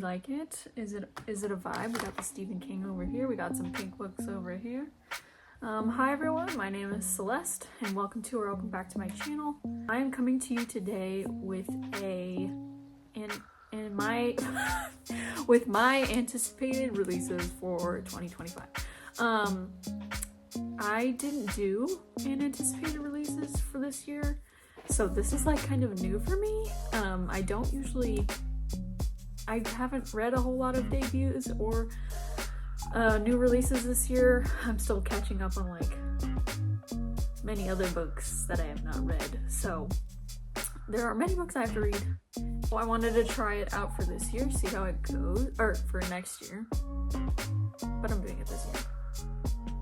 like it? Is it a vibe? We got the Stephen King over here. We got some pink books over here. Hi everyone, my name is Celeste and welcome to or welcome back to my channel. I am coming to you today with with my anticipated releases for 2025. I didn't do an anticipated releases for this year, so this is like kind of new for me. I haven't read a whole lot of debuts or new releases this year. I'm still catching up on like many other books that I have not read, so there are many books I have to read. Well, I wanted to try it out for this year, see how it goes, or for next year, but I'm doing it this year.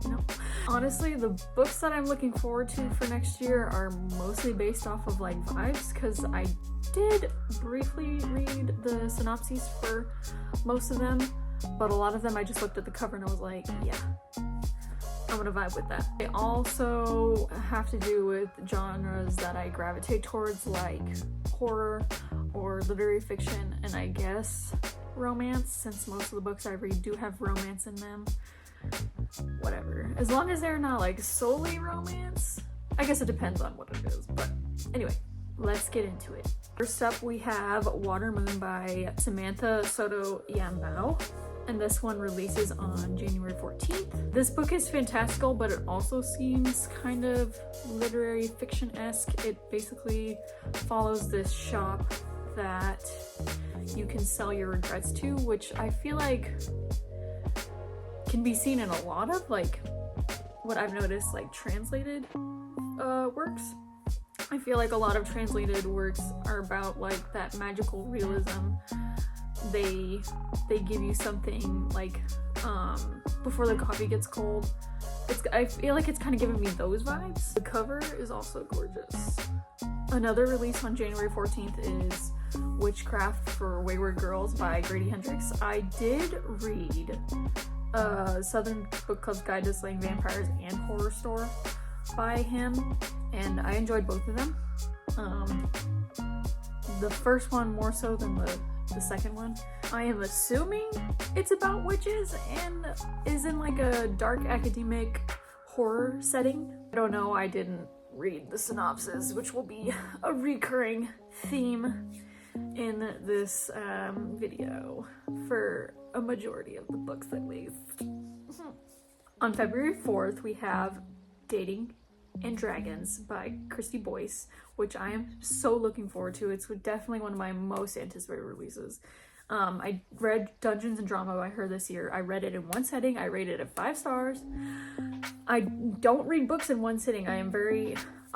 No. Honestly, the books that I'm looking forward to for next year are mostly based off of like vibes, because I did briefly read the synopses for most of them, but a lot of them I just looked at the cover and I was like, yeah, I'm gonna vibe with that. They also have to do with genres that I gravitate towards, like horror or literary fiction, and I guess romance, since most of the books I read do have romance in them. Whatever, as long as they're not like solely romance. I guess it depends on what it is, but anyway, let's get into it. First up, we have Water Moon by Samantha Soto Yambao, and this one releases on January 14th. This book is fantastical, but it also seems kind of literary fiction-esque. It basically follows this shop that you can sell your regrets to, which I feel like can be seen in a lot of like what I've noticed, like translated works. I feel like a lot of translated works are about like that magical realism. They give you something like before the coffee gets cold. I feel like it's kind of giving me those vibes. The cover is also gorgeous. Another release on January 14th is Witchcraft for Wayward Girls by Grady Hendrix. I did read Southern Book Club's Guide to Slaying Vampires and Horror Store by him, and I enjoyed both of them. The first one more so than the second one. I am assuming it's about witches and is in like a dark academic horror setting. I don't know, I didn't read the synopsis, which will be a recurring theme in this video for a majority of the books at least. On February 4th, we have Dating and Dragons by Christy Boyce, which I am so looking forward to. It's definitely one of my most anticipated releases. I read Dungeons and Drama by her this year. I read it in one sitting. I rated it 5 stars. I don't read books in one sitting. I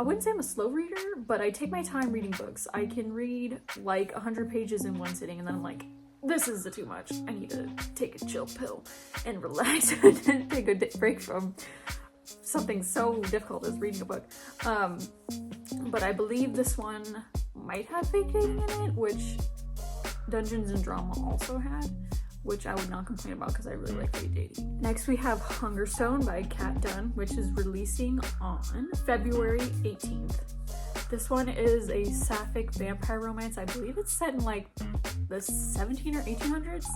wouldn't say I'm a slow reader, but I take my time reading books. I can read like 100 pages in one sitting and then I'm like, this is too much. I need to take a chill pill and relax and take a break from something so difficult as reading a book. But I believe this one might have fake dating in it, which Dungeons and Drama also had, which I would not complain about because I really like fake dating. Next we have Hungerstone by Kat Dunn, which is releasing on February 18th. This one is a sapphic vampire romance. I believe it's set in like the 17 or 1800s,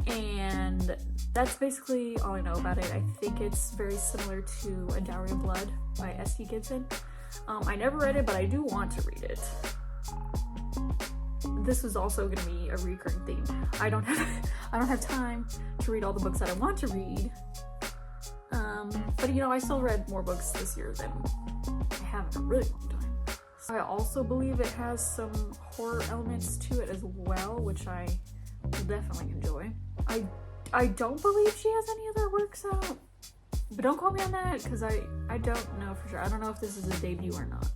and that's basically all I know about it. I think it's very similar to A Dowry of Blood by S.T. Gibson. I never read it, but I do want to read it. This is also going to be a recurring theme. I don't have time to read all the books that I want to read. But you know, I still read more books this year than I have in a really long time. I also believe it has some horror elements to it as well, which I will definitely enjoy. I don't believe she has any other works out, but don't quote me on that because I don't know for sure. I don't know if this is a debut or not.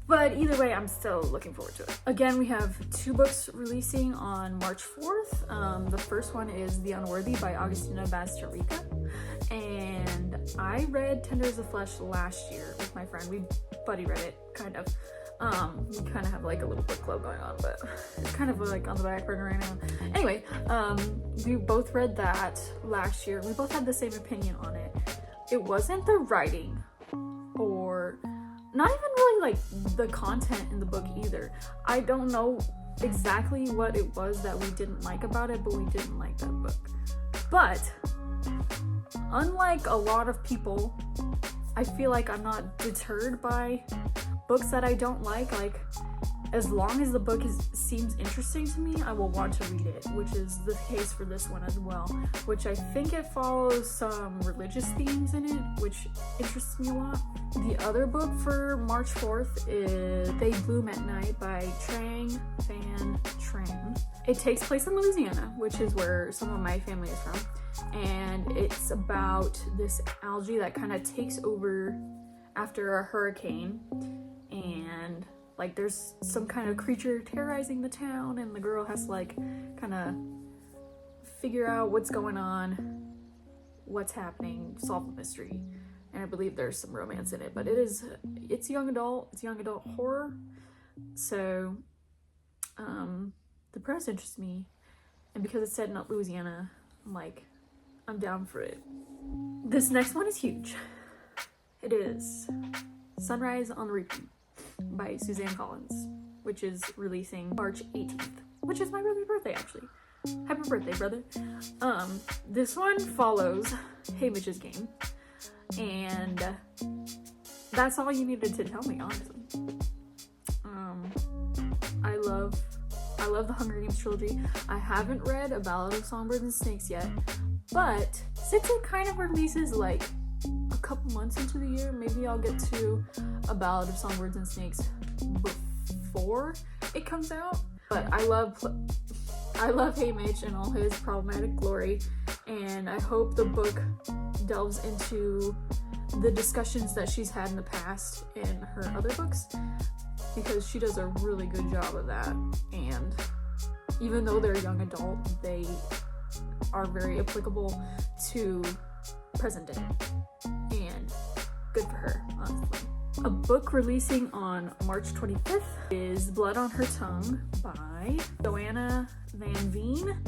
But either way, I'm still looking forward to it. Again, we have 2 books releasing on March 4th. The first one is The Unworthy by Augustina Bazterrica. And I read Tender as a Flesh last year with my friend. We buddy read it, kind of. We kind of have like a little book club going on, but it's kind of like on the back burner right now. Anyway, we both read that last year. We both had the same opinion on it. It wasn't the writing or not even really like the content in the book either. I don't know exactly what it was that we didn't like about it, but we didn't like that book. But unlike a lot of people, I feel like I'm not deterred by books that I don't like. Like, as long as the book seems interesting to me, I will want to read it, which is the case for this one as well, which I think it follows some religious themes in it, which interests me a lot. The other book for March 4th is They Bloom at Night by Trang Van Tran. It takes place in Louisiana, which is where some of my family is from, and it's about this algae that kind of takes over after a hurricane, and like there's some kind of creature terrorizing the town, and the girl has to like kind of figure out what's going on, what's happening, solve the mystery. And I believe there's some romance in it, but it's young adult horror. So the premise interests me, and because it's set in Louisiana, I'm down for it. This next one is huge. It is Sunrise on the Reaping by Suzanne Collins, which is releasing March 18th, which is my brother's birthday, actually. Happy birthday, brother. This one follows Haymitch's Game, and that's all you needed to tell me, honestly. I love the Hunger Games trilogy. I haven't read A Ballad of Songbirds and Snakes yet, but since it kind of releases like a couple months into the year, maybe I'll get to A Ballad of Songbirds and Snakes before it comes out. But I love Haymitch and all his problematic glory, and I hope the book delves into the discussions that she's had in the past in her other books, because she does a really good job of that. And even though they're young adult, they are very applicable to present day, and good for her, honestly. A book releasing on March 25th is Blood on Her Tongue by Joanna Van Veen.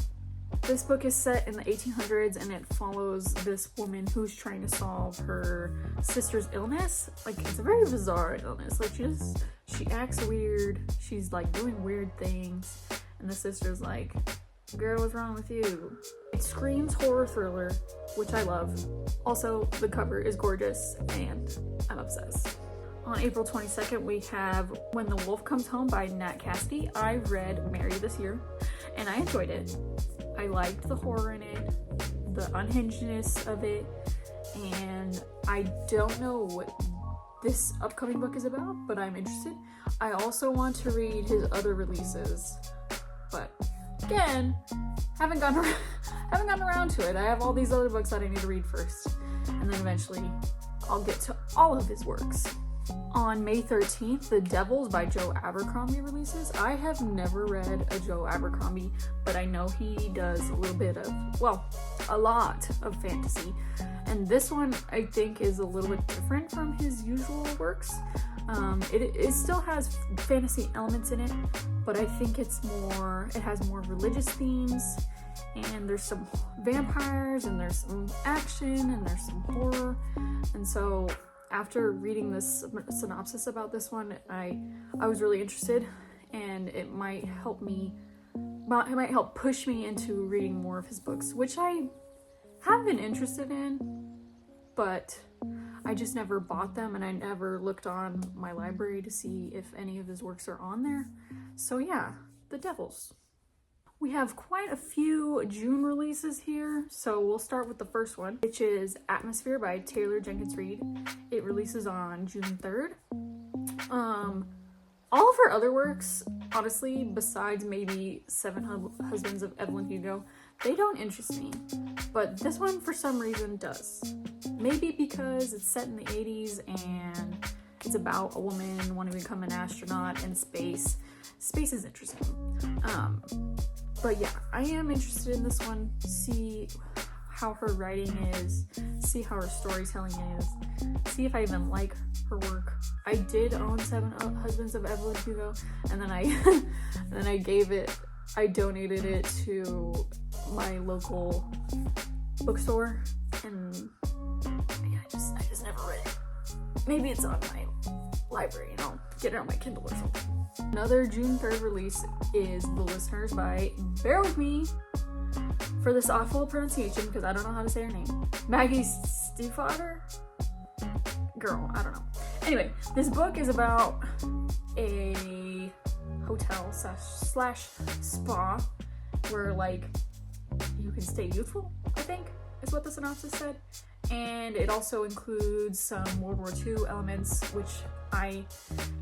This book is set in the 1800s, and it follows this woman who's trying to solve her sister's illness. Like, it's a very bizarre illness. Like, she acts weird. She's like doing weird things, and the sister's like, "Girl, what's wrong with you?" It screams horror thriller, which I love. Also, the cover is gorgeous, and I'm obsessed. On April 22nd, we have When the Wolf Comes Home by Nat Cassidy. I read Mary this year, and I enjoyed it. I liked the horror in it, the unhingedness of it, and I don't know what this upcoming book is about, but I'm interested. I also want to read his other releases, but again, haven't gotten around to it. I have all these other books that I need to read first, and then eventually I'll get to all of his works. On May 13th, The Devils by Joe Abercrombie releases. I have never read a Joe Abercrombie, but I know he does a lot of fantasy. And this one, I think, is a little bit different from his usual works. It still has fantasy elements in it, but I think it has more religious themes, and there's some vampires, and there's some action, and there's some horror. And so after reading this synopsis about this one, I was really interested, and it might help push me into reading more of his books, which I have been interested in, but I just never bought them, and I never looked on my library to see if any of his works are on there. So yeah, The Devils. We have quite a few June releases here, so we'll start with the first one, which is Atmosphere by Taylor Jenkins Reid. It releases on June 3rd. All of her other works, honestly, besides maybe Seven Husbands of Evelyn Hugo, they don't interest me, but this one for some reason does. Maybe because it's set in the 80s and it's about a woman wanting to become an astronaut in space. Space is interesting. But yeah, I am interested in this one, see how her writing is, see how her storytelling is, see if I even like her work. I did own Seven Husbands of Evelyn Hugo, and then I donated it to my local bookstore, and yeah, I just never read it. Maybe it's on my library and I'll get it on my Kindle or something. Another June 3rd release is The Listeners by, bear with me for this awful pronunciation because I don't know how to say her name, Maggie Stiefvater? Girl, I don't know. Anyway, this book is about a hotel slash spa where like you can stay youthful, I think is what the synopsis said. And it also includes some World War II elements, which I'm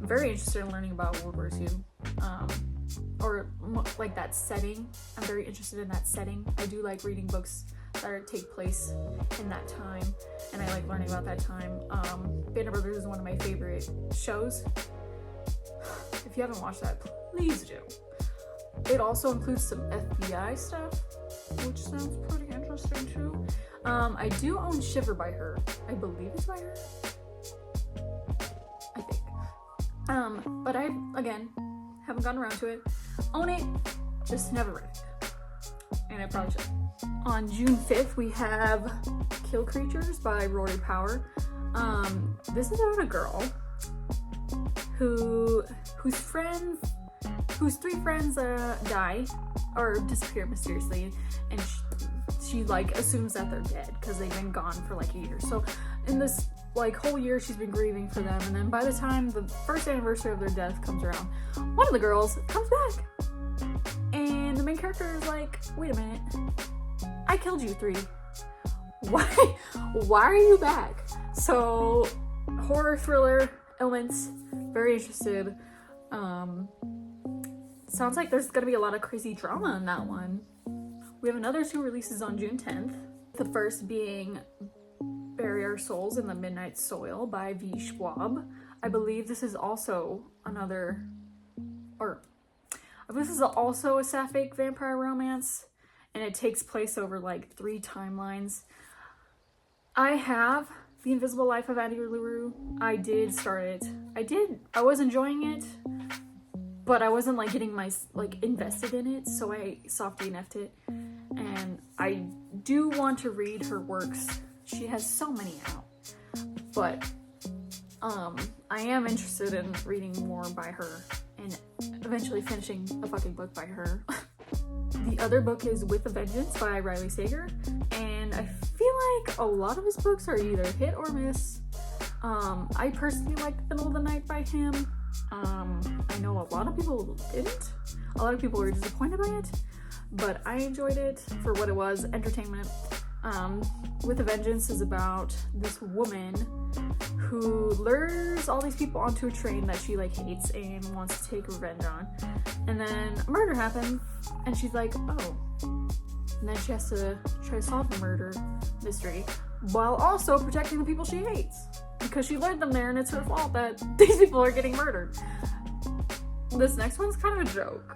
very interested in learning about World War II. Or like that setting. I'm very interested in that setting. I do like reading books that take place in that time, and I like learning about that time. Band of Brothers is one of my favorite shows. If you haven't watched that, please do. It also includes some FBI stuff, which sounds pretty interesting too. I do own Shiver by her. I believe it's by her. I think. But I, again, haven't gotten around to it. Own it, just never read it. And I probably should. On June 5th, we have Kill Creatures by Rory Power. This is about a girl whose three friends die or disappear mysteriously, and she like assumes that they're dead because they've been gone for like a year. So in this like whole year she's been grieving for them, and then by the time the first anniversary of their death comes around, one of the girls comes back, and the main character is like, wait a minute, I killed you three. Why are you back? So horror thriller elements, very interested. Sounds like there's gonna be a lot of crazy drama in that one. We have another 2 releases on June 10th. The first being Bury Our Souls in the Midnight Soil by V. Schwab. I believe this is also a sapphic vampire romance, and it takes place over like 3 timelines. I have The Invisible Life of Addie LaRue. I did start it. I was enjoying it, but I wasn't like getting invested in it, so I soft DNF'd it. And I do want to read her works. She has so many out, but I am interested in reading more by her and eventually finishing a fucking book by her. The other book is With a Vengeance by Riley Sager, and I feel like a lot of his books are either hit or miss. I personally like The Middle of the Night by him. I know a lot of people didn't. A lot of people were disappointed by it, but I enjoyed it for what it was, entertainment. With a Vengeance is about this woman who lures all these people onto a train that she like hates and wants to take revenge on, and then a murder happens and she's like, oh, and then she has to try to solve the murder mystery while also protecting the people she hates because she lured them there and it's her fault that these people are getting murdered. This next one's kind of a joke,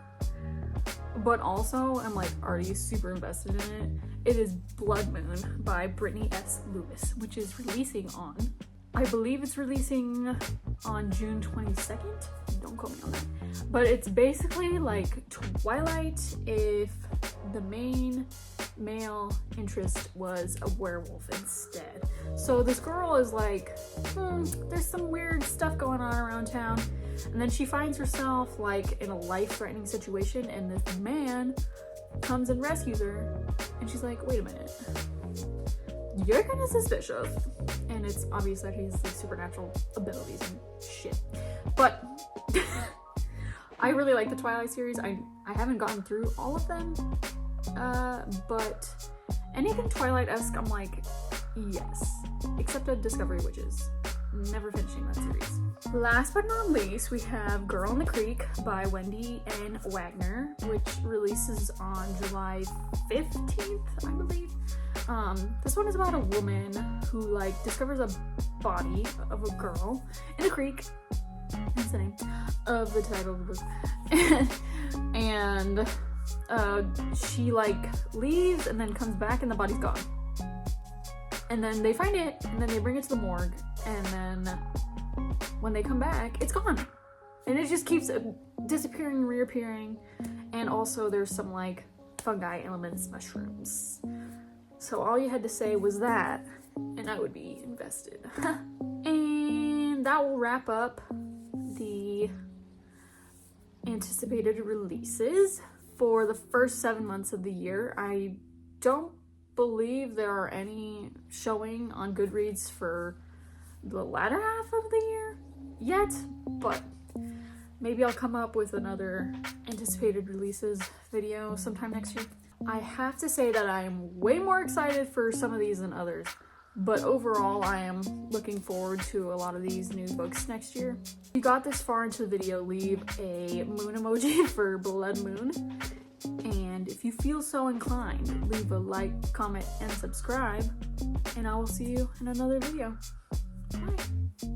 but also I'm like already super invested in it. It is Blood Moon by Brittany S. Lewis, which is releasing on, I believe it's releasing on June 22nd. Don't quote me on that. But it's basically like Twilight if the main male interest was a werewolf instead. So this girl is like, there's some weird stuff going on around town. And then she finds herself like in a life-threatening situation, and this man comes and rescues her. And she's like, wait a minute, you're kind of suspicious. And it's obvious that he's like supernatural abilities and shit. But I really like the Twilight series. I haven't gotten through all of them, but anything Twilight-esque, I'm like, yes. Except at Discovery Witches. Never finishing that series. Last but not least, we have Girl in the Creek by Wendy N. Wagner, which releases on July 15th, I believe. This one is about a woman who like discovers a body of a girl in a creek. That's the name of the title of the book. And she like leaves and then comes back and the body's gone. And then they find it and then they bring it to the morgue, and then when they come back, it's gone. And it just keeps disappearing and reappearing. And also there's some like fungi elements, mushrooms. So all you had to say was that, and I would be invested. And that will wrap up the anticipated releases for the first 7 months of the year. I don't believe there are any showing on Goodreads for the latter half of the year yet, but maybe I'll come up with another anticipated releases video sometime next year. I have to say that I am way more excited for some of these than others, but overall I am looking forward to a lot of these new books next year. If you got this far into the video, leave a moon emoji for Blood Moon, and if you feel so inclined, leave a like, comment, and subscribe, and I will see you in another video. Bye!